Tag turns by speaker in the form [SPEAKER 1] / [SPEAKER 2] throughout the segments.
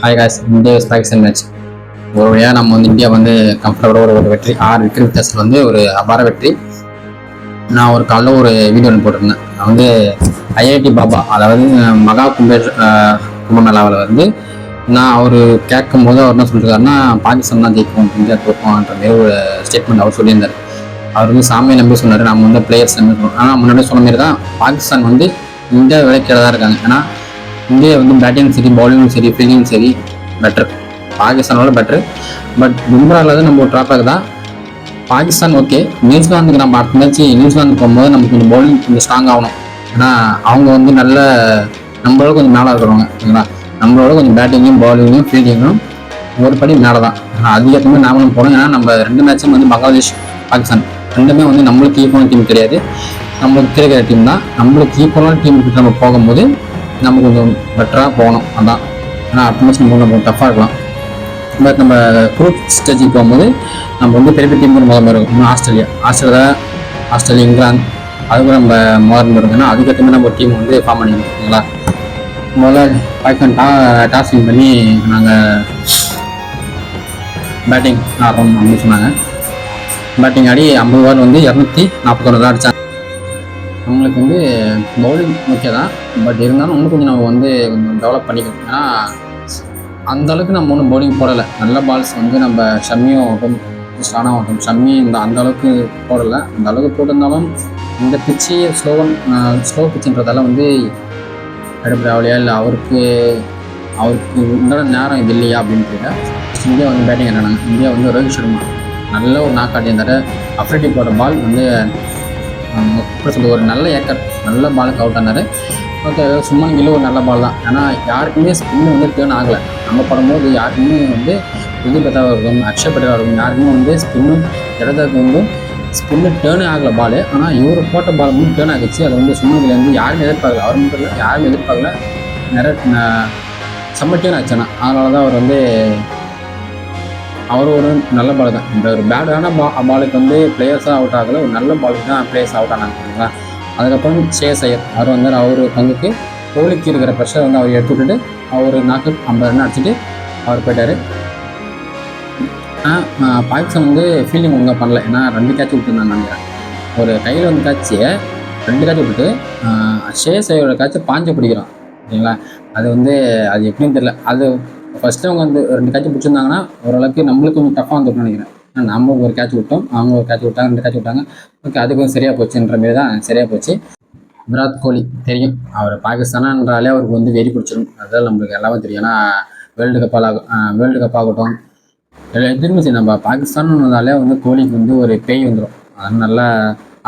[SPEAKER 1] Hi guys, India Pakistan match ஒரு வழியாக நம்ம வந்து இந்தியா வந்து கம்ஃபர்டபுளாக ஒரு வெற்றி 6 விக்கெட் வித்தியாசத்தில் வந்து ஒரு அபார வெற்றி. நான் ஒரு காலைல ஒரு வீடியோ ஒன்று போட்டிருந்தேன். நான் வந்து ஐஐடி பாபா, அதாவது மகா கும்பமேளாவில் வந்து நான் அவர் கேட்கும் போது அவர் என்ன சொல்லியிருக்காருன்னா, பாகிஸ்தான் தான் ஜெயிக்கும், இந்தியா தோற்கும்ன்ற மாதிரி ஒரு ஸ்டேட்மெண்ட் அவர் சொல்லியிருந்தார். அவர் வந்து சாமியை நம்பி சொன்னார், நம்ம வந்து பிளேயர்ஸ் நம்பி சொன்னோம். ஆனால் முன்னாடி சொன்ன மாதிரி தான் பாகிஸ்தான் வந்து இந்தியா விளையாட தான் இருக்காங்க. ஏன்னா இந்தியா வந்து பேட்டிங்கும் சரி, பவுலிங்கும் சரி, ஃபீல்டிங்கும் சரி பெட்டர், பாகிஸ்தானோட பெட்ரு. பட் பும்ராவில் நம்ம ஒரு ட்ராப்பாக தான். பாகிஸ்தான் ஓகே, நியூசிலாந்துக்கு நம்ம அடுத்த மேட்ச் நியூசிலாந்து போகும்போது நமக்கு கொஞ்சம் பவுலிங் கொஞ்சம் ஸ்ட்ராங் ஆகணும். ஏன்னா அவங்க வந்து நல்ல நம்மளோட கொஞ்சம் மேலே இருக்கிறவங்க, ஓகேங்களா. நம்மளோட கொஞ்சம் பேட்டிங்கும் பவுலிங்கும் ஃபீல்டிங்கும் ஒரு படி மேலே தான். ஆனால் அதுக்கேற்ற நாமளும் போகணும். ஏன்னா நம்ம 2 மேட்சும் வந்து பங்களாதேஷ் பாகிஸ்தான் ரெண்டுமே வந்து நம்மளுக்கு ஈக்குவலான டீம் கிடையாது, நம்மளுக்கு கிடைக்கிற டீம் தான். நம்மளுக்கு ஈக்குவலான டீமுக்கு நம்ம போகும்போது நம்ம கொஞ்சம் பெட்டராக போகணும். அதான். ஆனால் அடுத்த மேட்ச் நம்ம டஃப்பாக இருக்கலாம். பட் நம்ம குரூப் ஸ்டேஜுக்கு போகும்போது நம்ம வந்து பெரிய டீம் முதல்ல இருக்கும். ஆஸ்திரேலியா, இங்கிலாந்து அதுக்கு நம்ம முதல்ல இருக்குன்னா அதுக்கேற்ற மாதிரி நம்ம ஒரு டீம் வந்து ஃபார்ம் பண்ணிக்கணும், ஓகேங்களா. முதல்ல பாகிஸ்தான் டாஸ் வின் பண்ணி நாங்கள் பேட்டிங் ஆடுறோம் அப்படின்னு சொன்னாங்க. பேட்டிங் ஆடி 50 ஓவர் வந்து 241 தான் அடித்தாங்க. அவங்களுக்கு வந்து பவுலிங் முக்கியம் தான், பட் இருந்தாலும் இன்னும் கொஞ்சம் நம்ம வந்து கொஞ்சம் டெவலப் பண்ணிக்கணும். ஏன்னா அந்தளவுக்கு நம்ம ஒன்றும் பவுலிங் போடலை. நல்ல பால்ஸ் வந்து நம்ம ஷம்மியும் ஆகட்டும், ஸ்டானா ஆகட்டும், ஷம்மி அந்த அளவுக்கு போடலை. அந்த அளவுக்கு போட்டிருந்தாலும் இந்த பிச்சு ஸ்லோ பிச்சுன்றதால வந்து எடுப்படாவலையா இல்லை அவருக்கு இந்த நேரம் இது இல்லையா அப்படின்னு கேட்டால் இந்தியா வந்து பேட்டிங் ஆடினாங்க. இந்தியா வந்து ரோஹித் சர்மா நல்ல ஒரு நாக்காட்டி இருந்தார். அஃப்ரிடி போட பால் வந்து எப்படி சொல்லுவது, ஒரு நல்ல ஏக்கர், நல்ல பாலுக்கு அவுட் ஆனார். ஓகே, சுமன் கில் ஒரு நல்ல பால் தான். ஏன்னா யாருக்குமே ஸ்பின்னு வந்து டேர்ன் ஆகலை. நம்ம படும்போது யாருக்குமே வந்து புதுபெட்டாக இருக்கும், அக்ஷய் பட்டேலாக இருக்கும், யாருக்குமே வந்து ஸ்பின்னும் இடத்துக்கு வந்து ஸ்பின்னு டேர்னே ஆகலை பால். ஆனால் இவர் போட்ட பால் வந்து டேர்ன் ஆகிடுச்சு. அது வந்து சுமன் கில் வந்து யாருமே எதிர்பார்க்கல, அவர் மட்டும் இல்லை யாருமே எதிர்பார்க்கல. நிறைய செம்ம டேர்ன் ஆச்சுன்னா அதனால தான் அவர் வந்து ஒரு நல்ல பால் தான். இந்த ஒரு பேடான பாலுக்கு வந்து பிளேயர்ஸாக அவுட் ஆகலை, ஒரு நல்ல பாலுக்கு தான் பிளேயர்ஸ் அவுட் ஆனாங்க, ஓகேங்களா. அதுக்கப்புறம் ஷேஸ் ஐயர் அவர் வந்து அவர் பங்குக்கு கோலிக்கு இருக்கிற ப்ரெஷர் வந்து அவர் எடுத்து விட்டுட்டு அவர் 50 ரன் அடிச்சுட்டு அவர் போயிட்டார். பாகிஸ்தான் வந்து ஃபீல்டிங் ஒழுங்காக பண்ணல. ஏன்னா 2 கேட்ச் விட்டுருந்தாங்க நினைக்கிறேன். ஒரு கையில் வந்து கேட்சு 2 கேட்ச் விட்டுட்டு ஷேஸ் ஐயரோட கேட்சை பாஞ்சு பிடிக்கிறான், ஓகேங்களா. அது வந்து அது எப்படின்னு தெரியல. அது ஃபஸ்ட்டு அவங்க வந்து 2 கேட்ச் பிடிச்சிருந்தாங்கன்னா ஓரளவுக்கு நம்மளுக்கு கொஞ்சம் டஃப்பாக வந்துருக்குன்னு நினைக்கிறேன். நம்ம ஒரு கேட்ச் விட்டோம், அவங்க ஒரு கேட்ச் விட்டாங்க, 2 கேட்ச் விட்டாங்க. ஓகே, அது கொஞ்சம் சரியாக போச்சுன்ற மாரி தான் சரியாக போச்சு. விராட் கோலி தெரியும், அவர் பாகிஸ்தானான்றாலே அவருக்கு வந்து வெறி பிடிச்சிடும். அதுதான் நம்மளுக்கு எல்லாமே தெரியும். ஏன்னா வேர்ல்டு கப் ஆகட்டும் எதுவுமே சரி, நம்ம பாகிஸ்தான்னாலே வந்து கோலிக்கு வந்து ஒரு பேய் வந்துடும். அது நல்லா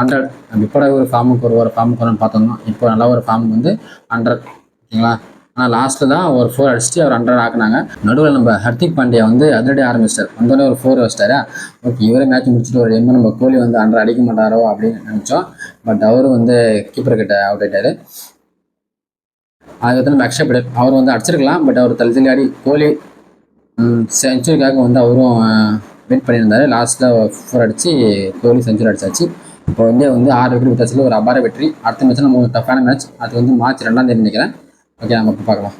[SPEAKER 1] 100 இப்போ ஒரு ஃபார்முக்கு வரணும்னு பார்த்தோம்னா இப்போ நல்லா ஒரு ஃபார்முக்கு வந்து 100, ஓகேங்களா. ஆனால் லாஸ்ட்டில் தான் ஒரு 4 அடிச்சுட்டு அவர் 100 ஆக்குனாங்க. நடுவில் நம்ம ஹர்திக் பாண்டியா வந்து அதிரடி ஆரம்பிச்சிட்டார். வந்தோடனே ஒரு 4 வச்சிட்டாரு. ஓகே, இவரே மேட்ச் முடிச்சுட்டு ஒரு நம்ம கோலி வந்து 100 அடிக்க மாட்டாரோ அப்படின்னு நினச்சோம். பட் அவரும் வந்து கீப்பர் கிட்ட அவுட் ஆகிட்டார். அதுக்கப்புறம் நம்ம அக்ஷய் பட்டேல் அவர் வந்து அடிச்சிருக்கலாம், பட் அவர் தள்ளி ஆடி கோலி செஞ்சுரிக்காக வந்து அவரும் வெயிட் பண்ணியிருந்தார். லாஸ்ட்டில் 4 அடித்து கோலி செஞ்சுரி அடிச்சாச்சு. இப்போ வந்து 6 விக்கெட் வித்தியாசத்தில் ஒரு அபார வெற்றி. அடுத்த மேட்ச்சில் நம்ம ஒரு டஃப்பான மேட்ச், அது வந்து மார்ச் 2ஆம் தேதி நினைக்கிறேன். ஓகே, நம்ம இப்போ பார்க்கலாம்.